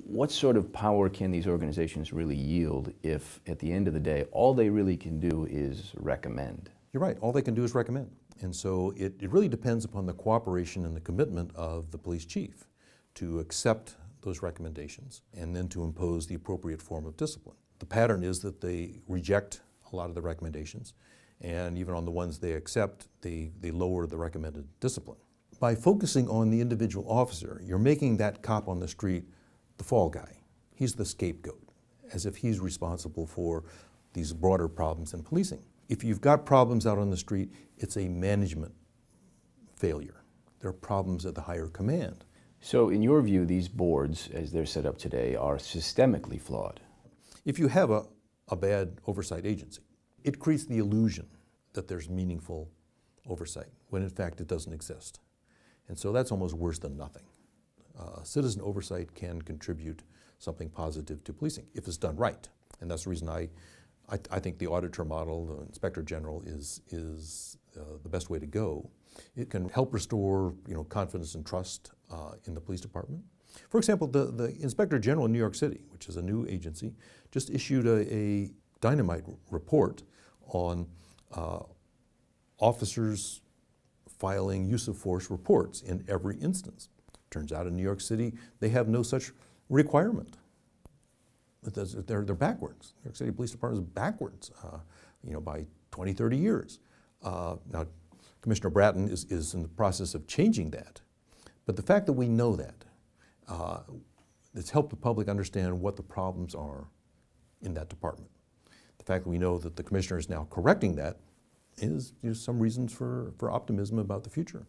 What sort of power can these organizations really yield if, at the end of the day, all they really can do is recommend? You're right, all they can do is recommend. And so it really depends upon the cooperation and the commitment of the police chief to accept those recommendations and then to impose the appropriate form of discipline. The pattern is that they reject a lot of the recommendations, and even on the ones they accept, they lower the recommended discipline. By focusing on the individual officer, you're making that cop on the street the fall guy. He's the scapegoat, as if he's responsible for these broader problems in policing. If you've got problems out on the street, it's a management failure. There are problems at the higher command. So in your view, these boards, as they're set up today, are systemically flawed? If you have a bad oversight agency, it creates the illusion that there's meaningful oversight, when in fact it doesn't exist. And so that's almost worse than nothing. Citizen oversight can contribute something positive to policing if it's done right. And that's the reason I think the auditor model, the inspector general, is the best way to go. It can help restore confidence and trust in the police department. For example, the inspector general in New York City, which is a new agency, just issued a dynamite report on officers filing use of force reports in every instance. Turns out in New York City, they have no such requirement. They're backwards. New York City Police Department is backwards, by 20, 30 years. Now, Commissioner Bratton is in the process of changing that. But the fact that we know that, it's helped the public understand what the problems are in that department. The fact that we know that the commissioner is now correcting that is some reasons for optimism about the future.